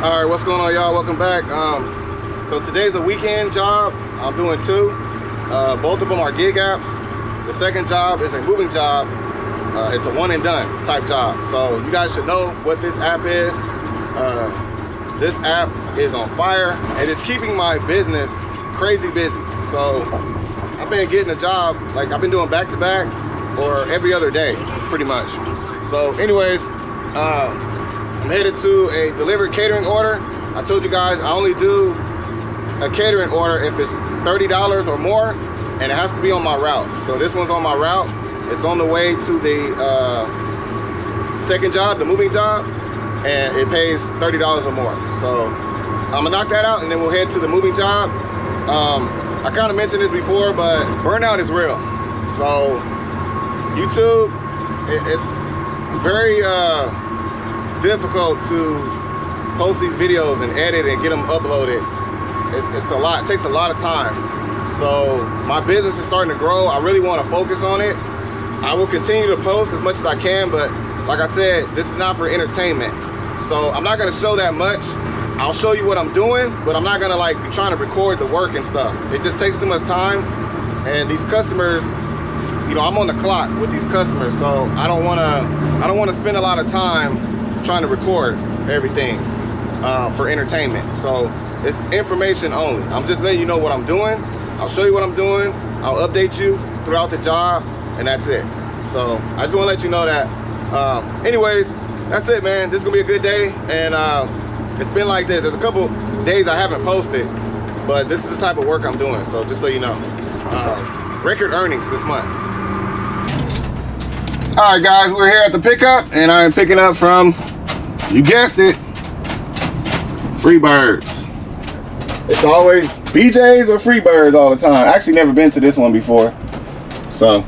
All right, what's going on, y'all? Welcome back. So today's a weekend job. I'm doing two. Both of them are gig apps. The second job is a moving job. It's a one and done type job. So you guys should know what this app is. This app is on fire and it's keeping my business crazy busy. So I've been getting a job, like I've been doing back to back or every other day, pretty much. So anyways, I'm headed to a delivered catering order. I told you guys I only do a catering order if it's $30 or more, and it has to be on my route. So this one's on my route. It's on the way to the second job, the moving job, and it pays $30 or more. So I'm gonna knock that out and then we'll head to the moving job. I kind of mentioned this before, but burnout is real. So YouTube, it's very difficult to post these videos and edit and get them uploaded. It's a lot, it takes a lot of time. So my business is starting to grow. I really want to focus on it. I will continue to post as much as I can, but like I said, this is not for entertainment. So I'm not gonna show that much. I'll show you what I'm doing, but I'm not gonna like be trying to record the work and stuff. It just takes too much time. And these customers, you know, I'm on the clock with these customers, so I don't wanna spend a lot of time trying to record everything for entertainment. So it's information only. I'm just letting you know what I'm doing. I'll show you what I'm doing. I'll update you throughout the job, and that's it. So I just want to let you know that. Anyways, that's it, man. This is gonna be a good day, and it's been like this. There's a couple days I haven't posted, but this is the type of work I'm doing. So just so you know, record earnings this month. All right, guys, we're here at the pickup, and I'm picking up from, you guessed it, Freebirds. It's always BJ's or Freebirds all the time. I actually never been to this one before. So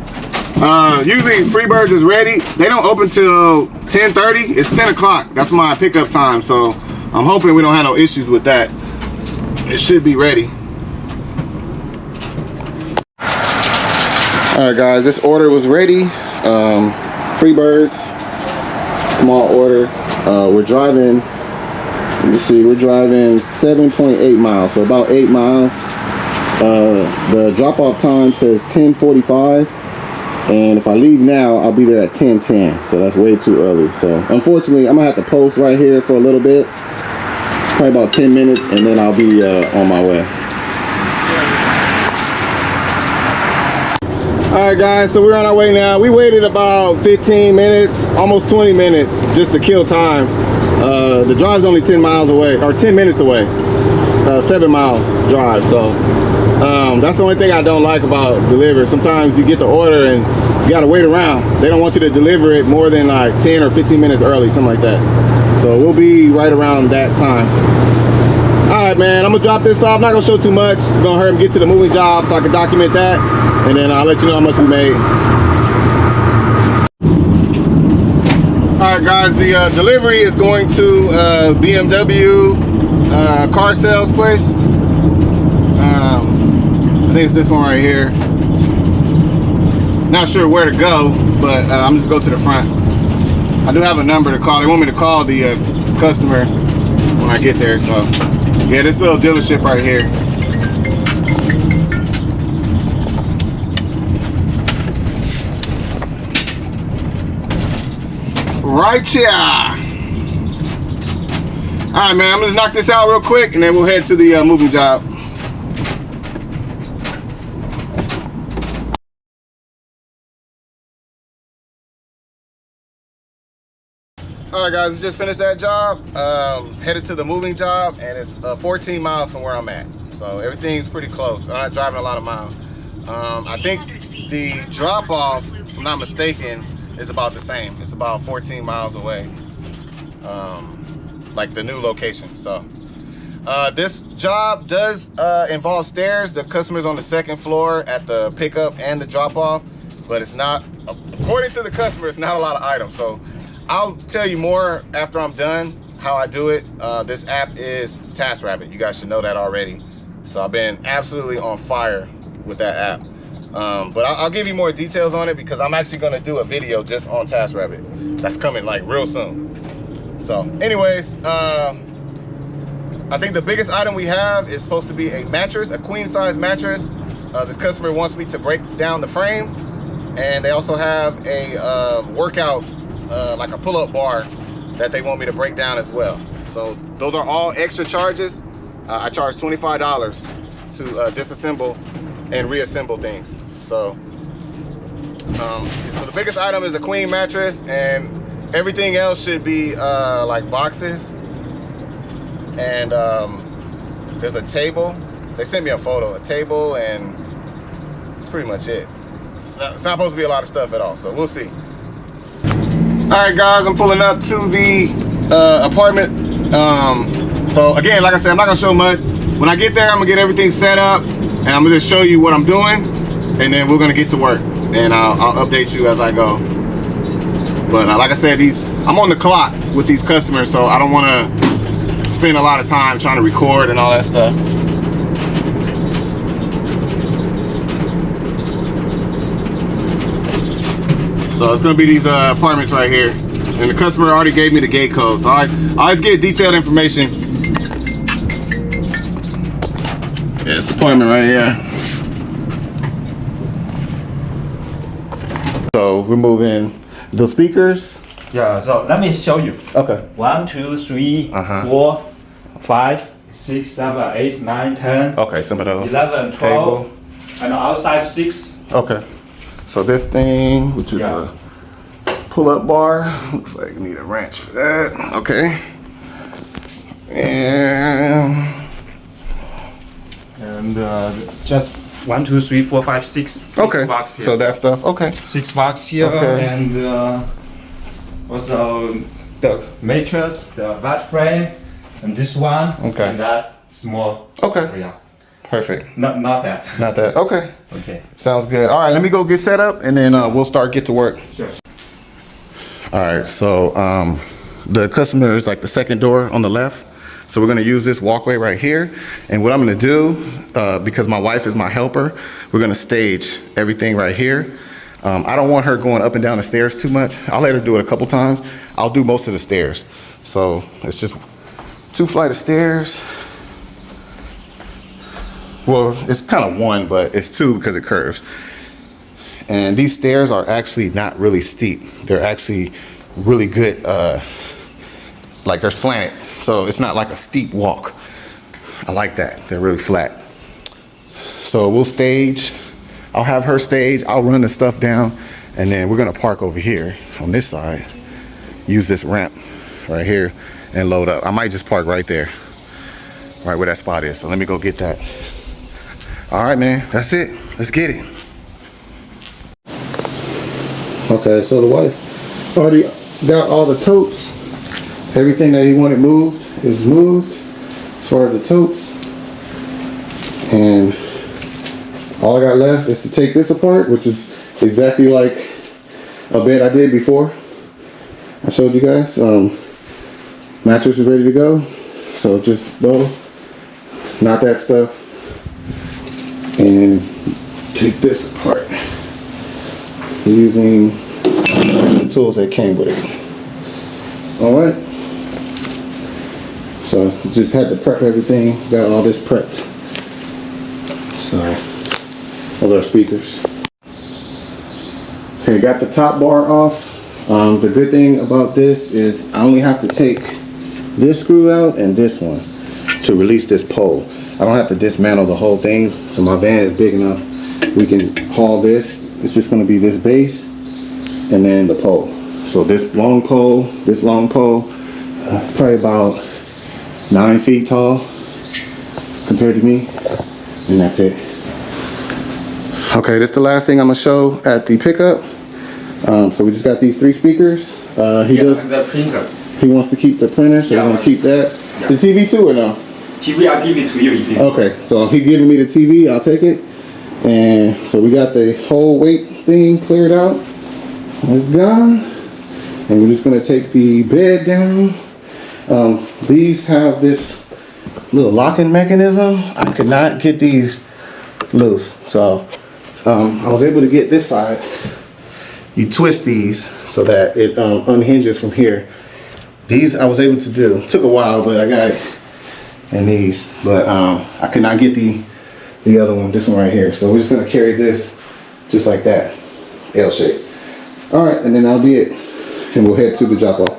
usually Freebirds is ready. They don't open till 10:30. It's 10 o'clock. That's my pickup time. So I'm hoping we don't have no issues with that. It should be ready. All right, guys, this order was ready. Freebirds, small order. We're driving, let me see, we're driving 7.8 miles, so about 8 miles. The drop-off time says 10:45, and if I leave now, I'll be there at 10:10, so that's way too early. So unfortunately, I'm gonna have to post right here for a little bit, probably about 10 minutes, and then I'll be on my way. All right, guys, so we're on our way now. We waited about 15 minutes, almost 20 minutes, just to kill time. The drive's only 10 miles away, or 10 minutes away. 7 miles drive, so that's the only thing I don't like about deliver. Sometimes you get the order and you gotta wait around. They don't want you to deliver it more than like 10 or 15 minutes early, something like that. So we'll be right around that time. All right, man, I'm gonna drop this off. I'm not gonna show too much. I'm gonna hurry and get to the moving job so I can document that, and then I'll let you know how much we made. All right, guys, the delivery is going to BMW car sales place. I think it's this one right here. Not sure where to go, but I'm just go to the front. I do have a number to call. They want me to call the customer when I get there. So yeah, this little dealership right here. Right here. All right, man, I'm gonna knock this out real quick and then we'll head to the moving job. All right, guys, we just finished that job. Headed to the moving job, and it's 14 miles from where I'm at. So everything's pretty close. I'm not driving a lot of miles. I think the drop off, if I'm not mistaken, is about the same. It's about 14 miles away, like the new location. So this job does involve stairs. The customer's on the second floor at the pickup and the drop off, but it's not, according to the customer, it's not a lot of items. So I'll tell you more after I'm done how I do it. This app is Taskrabbit. You guys should know that already. So I've been absolutely on fire with that app. But I'll give you more details on it because I'm actually gonna do a video just on Taskrabbit. That's coming like real soon. So anyways, I think the biggest item we have is supposed to be a mattress, a queen size mattress. This customer wants me to break down the frame, and they also have a workout, like a pull-up bar that they want me to break down as well. So those are all extra charges. I charge $25 to disassemble and reassemble things. So the biggest item is the queen mattress, and everything else should be like boxes. And there's a table. They sent me a photo, a table, and that's pretty much it. It's not supposed to be a lot of stuff at all, so we'll see. All right, guys, I'm pulling up to the apartment. So again, like I said, I'm not gonna show much. When I get there, I'm gonna get everything set up, and I'm gonna just show you what I'm doing, and then we're gonna get to work, and I'll update you as I go. But like I said, I'm on the clock with these customers, so I don't want to spend a lot of time trying to record and all that stuff. So it's gonna be these apartments right here, and the customer already gave me the gate code, so I always get detailed information. Yeah, it's the apartment right here. So we're moving the speakers. Yeah, so let me show you. Okay. 1, 2, 3, 4, 5, 6, 7, 8, 9, 10. Okay, some of those. 11, 12, table. And outside 6. Okay. So this thing, which is a pull-up bar, looks like you need a wrench for that. Okay. And just 1, 2, 3, 4, 5, 6 okay. box here. So that stuff. Okay. 6 box here, okay. And also the mattress, the bed frame, and this one. Okay. And that small. Okay. Yeah. Perfect. Not that. Not that. Okay. Okay. Sounds good. All right, let me go get set up, and then we'll get to work. Sure. All right. So the customer is like the second door on the left. So we're gonna use this walkway right here. And what I'm gonna do, because my wife is my helper, we're gonna stage everything right here. I don't want her going up and down the stairs too much. I'll let her do it a couple times. I'll do most of the stairs. So it's just 2 flights of stairs. Well, it's kind of 1, but it's 2 because it curves. And these stairs are actually not really steep. They're actually really good, like they're slanted. So it's not like a steep walk. I like that. They're really flat. So we'll stage. I'll have her stage. I'll run the stuff down. And then we're gonna park over here on this side. Use this ramp right here and load up. I might just park right there, right where that spot is. So let me go get that. All right, man, that's it. Let's get it. Okay, so the wife already got all the totes. Everything that he wanted moved is moved as far as the totes. And all I got left is to take this apart, which is exactly like a bed I did before. I showed you guys. Mattress is ready to go. So just those, not that stuff. And take this apart using the tools that came with it. All right. So just had to prep everything. Got all this prepped. So those are speakers. Okay, got the top bar off. The good thing about this is I only have to take this screw out and this one to release this pole. I don't have to dismantle the whole thing, so my van is big enough. We can haul this. It's just going to be this base and then the pole. So this long pole, it's probably about 9 feet tall compared to me, and that's it. Okay, this is the last thing I'm gonna show at the pickup. So we just got these 3 speakers. He the printer. He wants to keep the printer, so we're gonna keep that. The TV too or no? TV, I'll give it to you if you Okay, so he giving me the TV, I'll take it. And so we got the whole weight thing cleared out. It's gone. And we're just gonna take the bed down. These have this little locking mechanism. I could not get these loose. So I was able to get this side. You twist these so that it unhinges from here. These I was able to do. Took a while, but I got it. and these, but I could not get the other one, this one right here. So we're just gonna carry this just like that, L shape. All right, and then that'll be it, and we'll head to the drop off.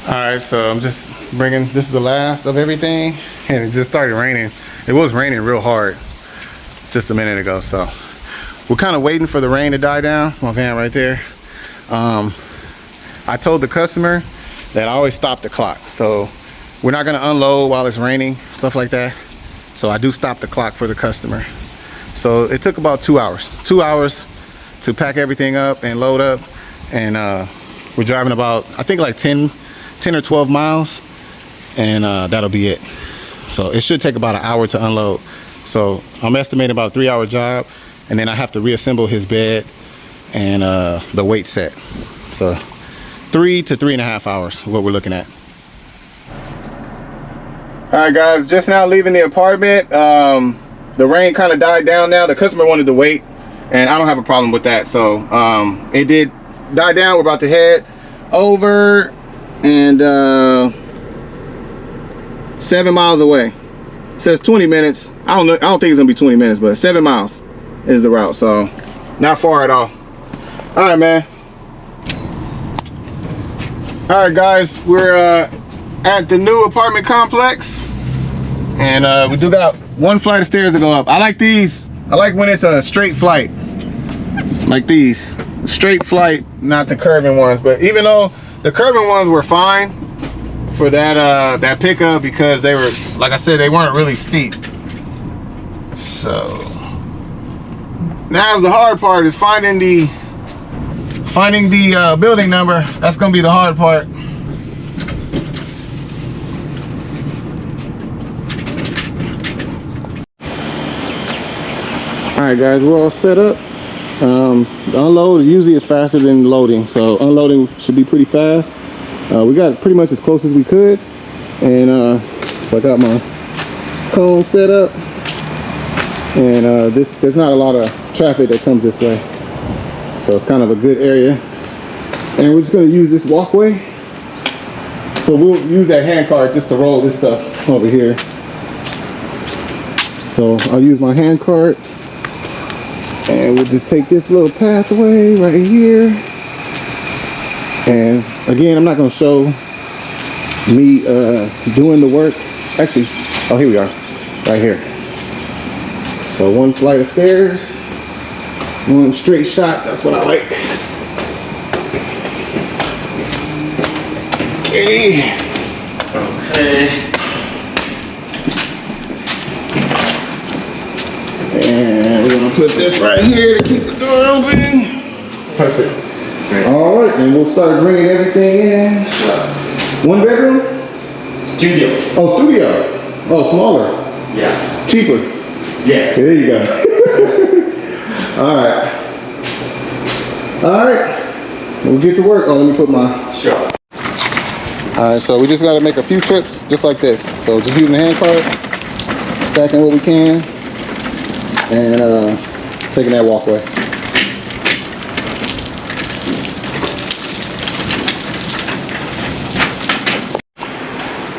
All right, so I'm just bringing, this is the last of everything, and it just started raining. It was raining real hard just a minute ago, so we're kind of waiting for the rain to die down. It's my van right there. I told the customer that I always stop the clock, so we're not gonna unload while it's raining, stuff like that. So I do stop the clock for the customer. So it took about 2 hours. 2 hours to pack everything up and load up, and we're driving about, I think like 10 or 12 miles, and that'll be it. So it should take about an hour to unload. So I'm estimating about a 3-hour job, and then I have to reassemble his bed and the weight set. So 3 to 3.5 hours, what we're looking at. All right, guys, just now leaving the apartment. The rain kind of died down now. The customer wanted to wait, and I don't have a problem with that. So it did die down. We're about to head over, and 7 miles away. It says 20 minutes. I don't think it's gonna be 20 minutes, but 7 miles is the route. So not far at all. All right, man. All right, guys, we're at the new apartment complex, and we do got one flight of stairs to go up. I like these. I like when it's a straight flight, like these. Straight flight, not the curving ones. But even though the curving ones were fine for that that pickup, because they were, like I said, they weren't really steep. So now the hard part is finding the building number. That's gonna be the hard part. All right, guys, we're all set up. The unload usually is faster than loading, so unloading should be pretty fast. We got pretty much as close as we could, and so I got my cone set up, and there's not a lot of traffic that comes this way, so it's kind of a good area. And we're just going to use this walkway, so we'll use that hand cart just to roll this stuff over here. So I'll use my hand cart, and we'll just take this little pathway right here. And again, I'm not going to show me doing the work. Actually, oh, here we are, right here. So one flight of stairs, one straight shot. That's what I like. Okay. And we're gonna put this right here to keep the door open. Perfect. All right, and we'll start bringing everything in. 1 bedroom? Studio. Oh, studio. Oh, smaller. Yeah. Cheaper. Yes. There you go. All right. All right. We'll get to work. Oh, let me put my. Sure. All right, so we just got to make a few trips just like this. So just using the hand cart, stacking what we can, and taking that walkway.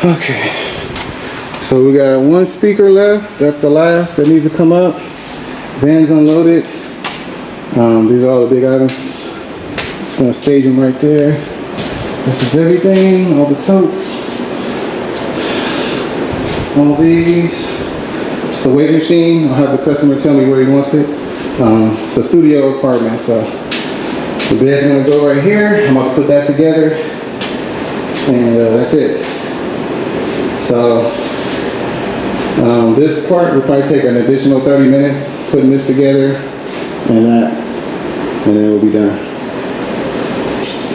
Okay, so we got 1 speaker left. That's the last that needs to come up. Van's unloaded. These are all the big items. Just gonna stage them right there. This is everything, all the totes, all these. It's the weight machine. I'll have the customer tell me where he wants it. It's a studio apartment, so the bed's gonna go right here. I'm gonna put that together, and that's it. So this part will probably take an additional 30 minutes putting this together and that, and then we'll be done.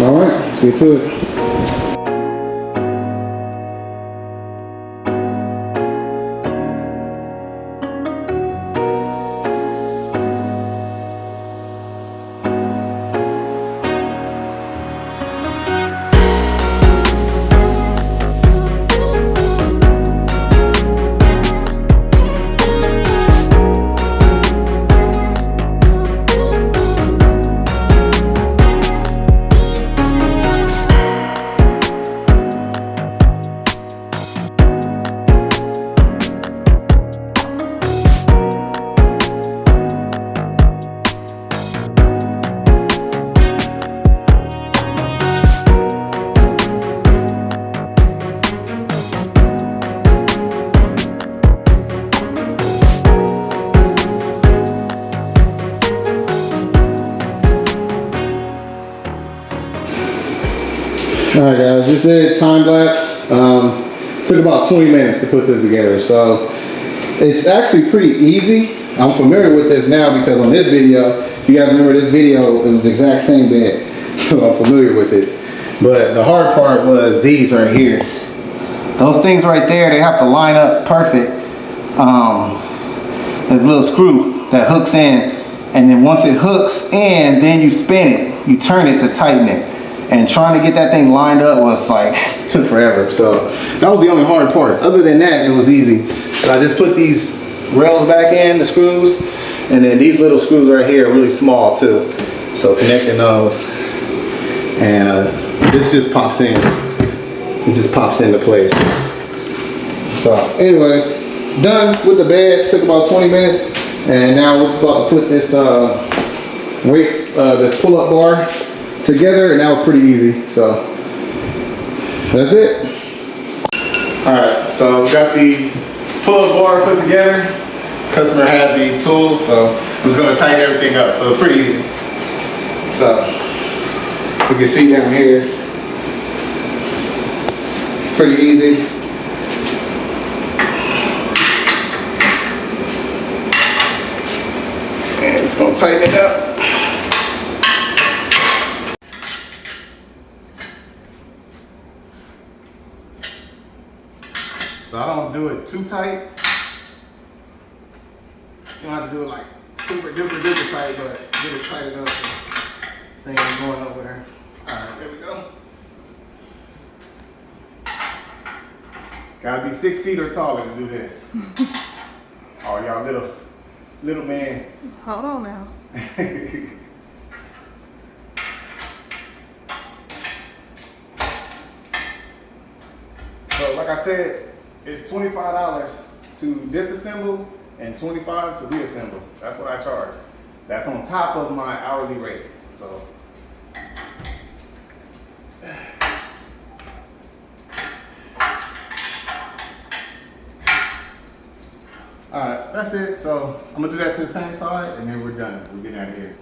All right, let's get to it. did time lapse. Took about 20 minutes to put this together. So it's actually pretty easy. I'm familiar with this now because on this video, if you guys remember this video, it was the exact same bed. So I'm familiar with it. But the hard part was these right here. Those things right there, they have to line up perfect. There's a little screw that hooks in, and then once it hooks in, then you spin it, you turn it to tighten it. And trying to get that thing lined up was like, took forever. So that was the only hard part. Other than that, it was easy. So I just put these rails back in, the screws, and then these little screws right here are really small too. So connecting those, and this just pops in. It just pops into place. So anyways, done with the bed. Took about 20 minutes, and now we're just about to put this this pull-up bar together, and that was pretty easy. So that's it. All right, so we got the pull-up bar put together. Customer had the tools, so I'm just gonna tighten everything up. So it's pretty easy. So you can see down here, it's pretty easy. And it's gonna tighten it up. So I don't do it too tight. You don't have to do it like super duper tight, but get it tight enough so this thing ain't going nowhere. Alright, there we go. Gotta be 6 feet or taller to do this. Oh, y'all little man. Hold on now. So like I said, it's $25 to disassemble and $25 to reassemble. That's what I charge. That's on top of my hourly rate. So alright, that's it. So I'm gonna do that to the same side and then we're done. We're getting out of here.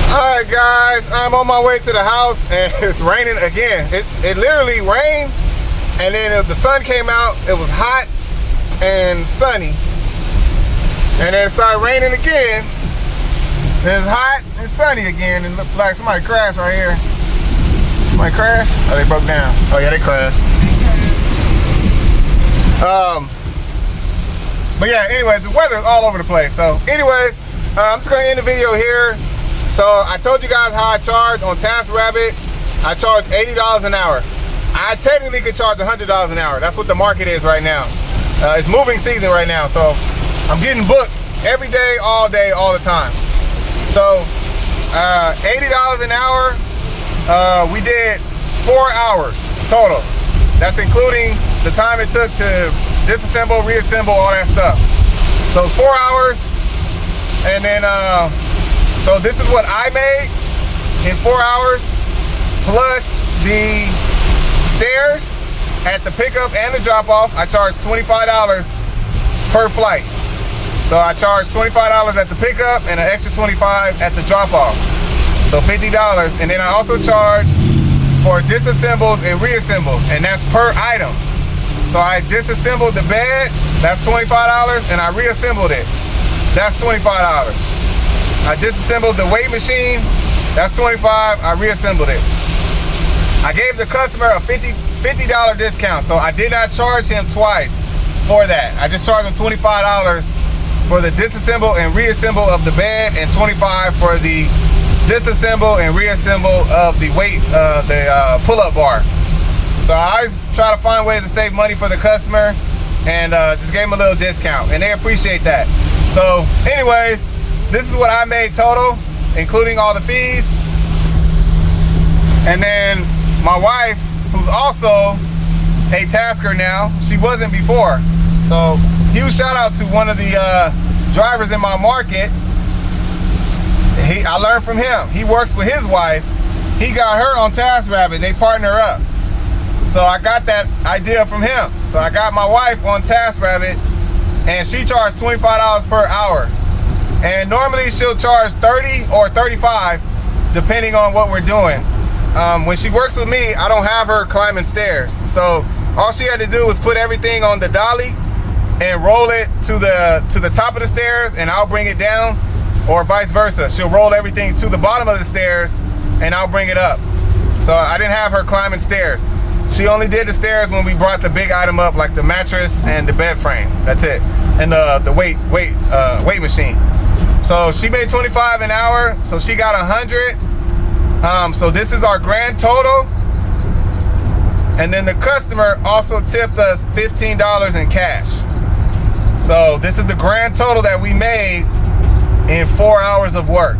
Alright guys, I'm on my way to the house and it's raining again. It literally rained and then the sun came out. It was hot and sunny. And then it started raining again. Then it's hot and sunny again. And it looks like somebody crashed right here. Somebody crashed? Oh, they broke down. Oh yeah, they crashed. But yeah, anyways, the weather is all over the place. So anyways, I'm just gonna end the video here. So I told you guys how I charge on Taskrabbit. I charge $80 an hour. I technically could charge $100 an hour. That's what the market is right now. It's moving season right now, so I'm getting booked every day, all the time. So $80 an hour. We did 4 hours total. That's including the time it took to disassemble, reassemble, all that stuff. So 4 hours, and then so this is what I made in 4 hours, plus the stairs at the pickup and the drop off. I charge $25 per flight. So I charge $25 at the pickup and an extra $25 at the drop off. So $50. And then I also charge for disassembles and reassembles, and that's per item. So I disassembled the bed, that's $25, and I reassembled it. That's $25. I disassembled the weight machine, that's $25, I reassembled it. I gave the customer a $50 discount, so I did not charge him twice for that. I just charged him $25 for the disassemble and reassemble of the bed, and $25 for the disassemble and reassemble of the weight, pull-up bar. So I always try to find ways to save money for the customer, and just gave him a little discount, and they appreciate that. So anyways, this is what I made total, including all the fees. And then my wife, who's also a tasker now, she wasn't before. So huge shout out to one of the drivers in my market. I learned from him. He works with his wife. He got her on Taskrabbit. They partner up. So I got that idea from him. So I got my wife on Taskrabbit, and she charged $25 per hour. And normally she'll charge $30 or $35, depending on what we're doing. when she works with me, I don't have her climbing stairs. So all she had to do was put everything on the dolly and roll it to the top of the stairs, and I'll bring it down, or vice versa. She'll roll everything to the bottom of the stairs and I'll bring it up. So I didn't have her climbing stairs. She only did the stairs when we brought the big item up, like the mattress and the bed frame. That's it. And the weight machine. So she made 25 an hour, so she got 100. So this is our grand total. And then the customer also tipped us $15 in cash. So this is the grand total that we made in 4 hours of work.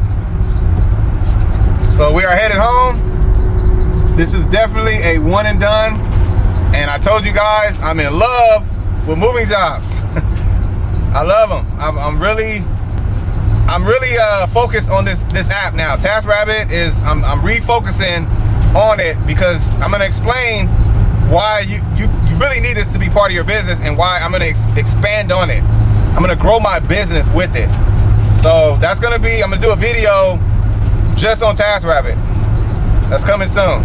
So we are headed home. This is definitely a one and done. And I told you guys, I'm in love with moving jobs. I love them. I'm really focused on this app now. Taskrabbit is, I'm refocusing on it because I'm gonna explain why you really need this to be part of your business, and why I'm gonna expand on it. I'm gonna grow my business with it. So that's gonna be, I'm gonna do a video just on Taskrabbit. That's coming soon.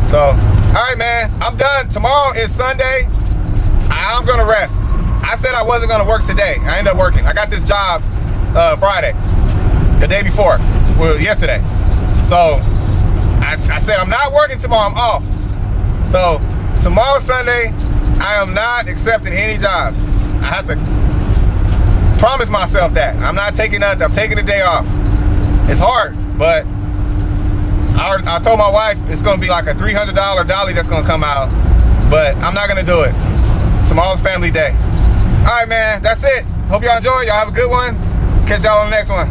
So, all right, man, I'm done. Tomorrow is Sunday. I'm gonna rest. I said I wasn't gonna work today. I ended up working. I got this job Friday, the day before, well, yesterday. So I said I'm not working tomorrow, I'm off. So tomorrow, Sunday, I am not accepting any jobs. I have to promise myself that. I'm not taking nothing, I'm taking a day off. It's hard, but I told my wife it's gonna be like a $300 dolly that's gonna come out, but I'm not gonna do it. Tomorrow's family day. All right, man, that's it. Hope y'all enjoy. Y'all have a good one. Catch y'all on the next one.